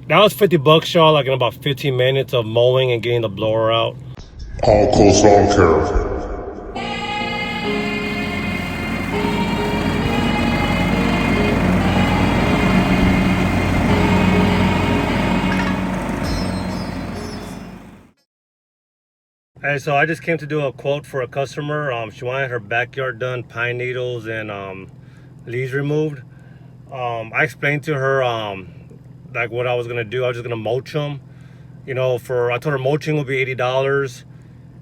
That was 50 bucks, y'all, like in about 15 minutes of mowing and getting the blower out. AllCoastLawncare. Hey, so I just came to do a quote for a customer. She wanted her backyard done, pine needles and leaves removed. I explained to her like what I was gonna do. I was just gonna mulch them. You know, I told her mulching will be $80.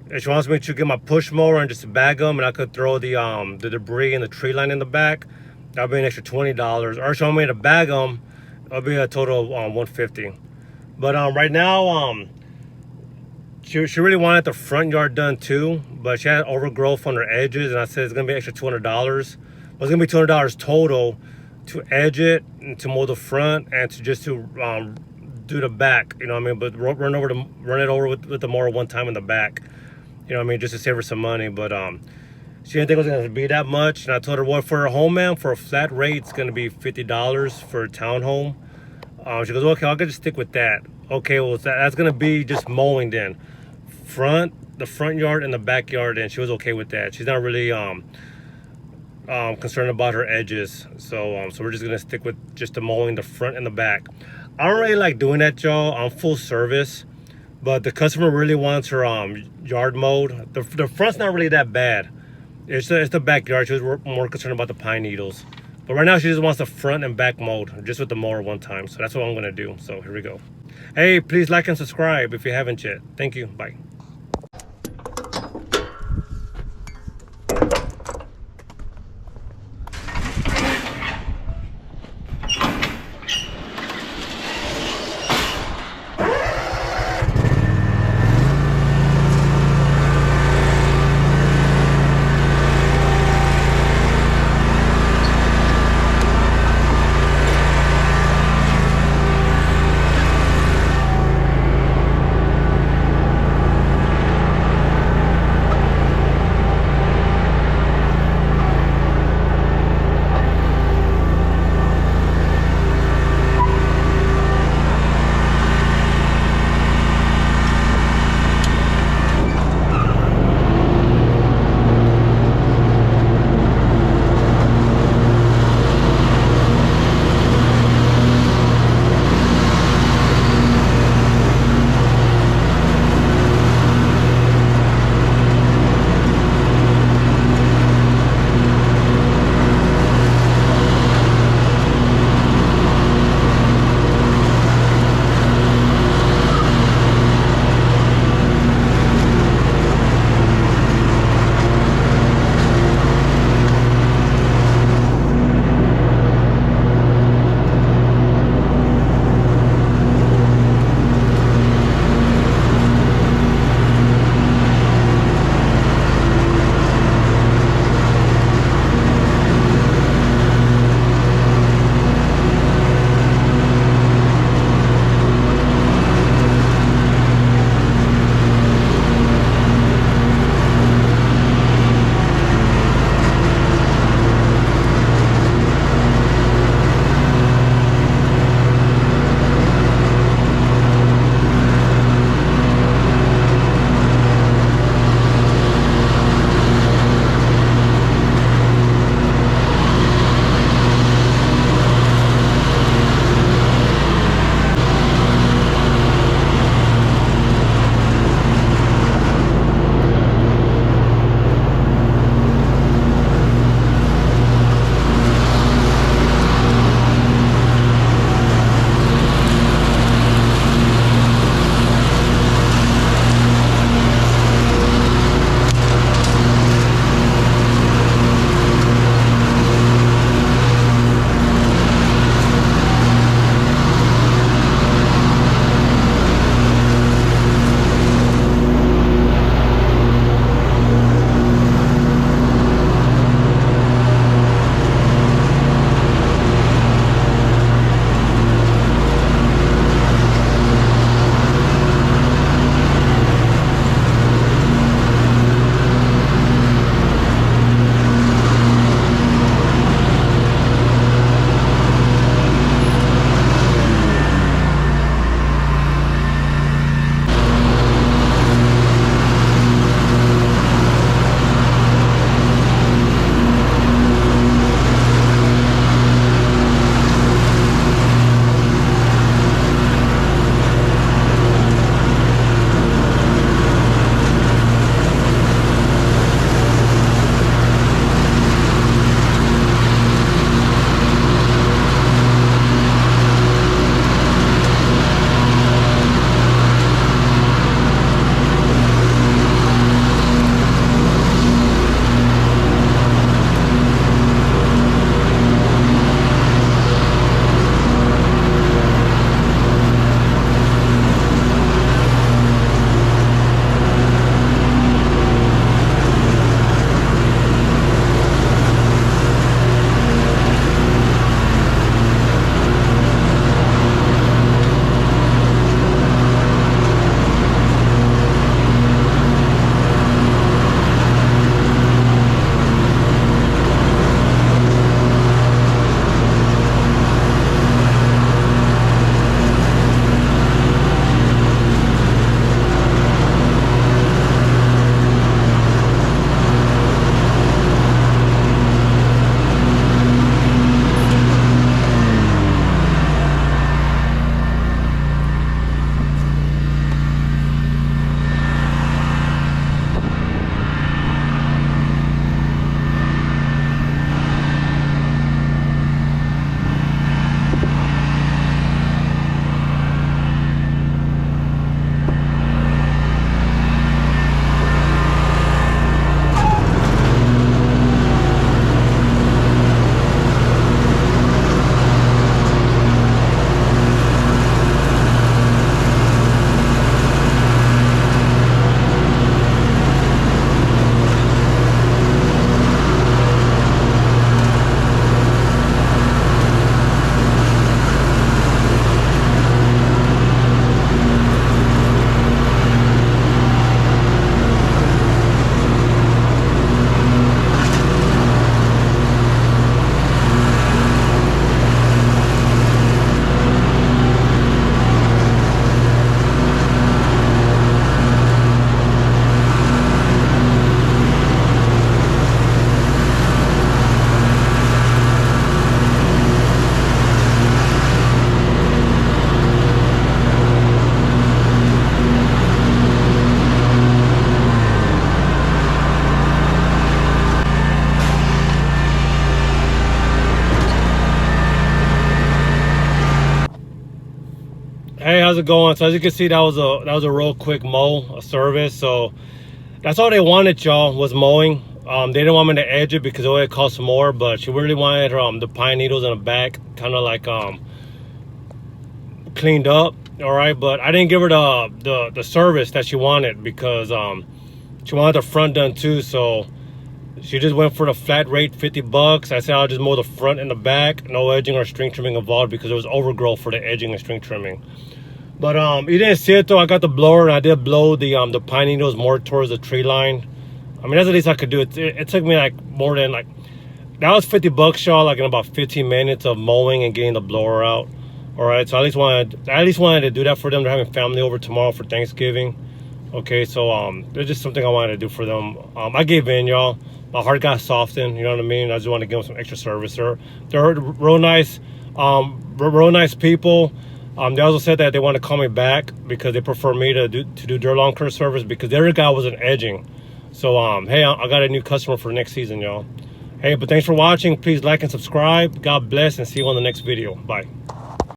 And she wants me to get my push mower and just bag them, and I could throw the debris and the tree line in the back. That'll be an extra $20. Or she wants me to bag them. That'll be a total of $150. But right now, she really wanted the front yard done too, but she had overgrowth on her edges, and I said it's gonna be extra $200. But it's gonna be $200 total to edge it and to mow the front and to just to do the back. You know what I mean? But run it over with the mower one time in the back. You know what I mean? Just to save her some money. But she didn't think it was gonna be that much, and I told her, well, for her home, man, for a flat rate, it's gonna be $50 for a townhome. She goes, okay, I'll just stick with that. Okay, well, that's gonna be just mowing then. The front yard and the backyard, and she was okay with that. She's not really concerned about her edges, so we're just gonna stick with just the mowing the front and the back. I don't really like doing that, y'all. I'm full service, but the customer really wants her yard mowed. The front's not really that bad. It's the backyard. She was more concerned about the pine needles, but right now she just wants the front and back mowed just with the mower one time. So that's what I'm gonna do. So here we go. Hey, please like and subscribe if you haven't yet. Thank you. Bye. Hey, how's it going? So as you can see, that was a real quick mow service. So that's all they wanted, y'all, was mowing. They didn't want me to edge it because it would cost more, but she really wanted the pine needles in the back kind of like cleaned up. All right, but I didn't give her the service that she wanted because she wanted the front done too. So she just went for the flat rate, 50 bucks. I said I'll just mow the front and the back, no edging or string trimming involved because there was overgrowth for the edging and string trimming. But you didn't see it though. I got the blower and I did blow the pine needles more towards the tree line. I mean, that's the least I could do. It took me like more than like, that was 50 bucks, y'all, like in about 15 minutes of mowing and getting the blower out. All right, so I at least wanted to do that for them. They're having family over tomorrow for Thanksgiving. Okay, so there's just something I wanted to do for them. I gave in, y'all. My heart got softened, you know what I mean? I just wanted to give them some extra service. They're real nice people. They also said that they want to call me back because they prefer me to do their lawn care service because their guy wasn't edging. So hey, I got a new customer for next season, y'all. Hey, but thanks for watching. Please like and subscribe. God bless, and see you on the next video. Bye.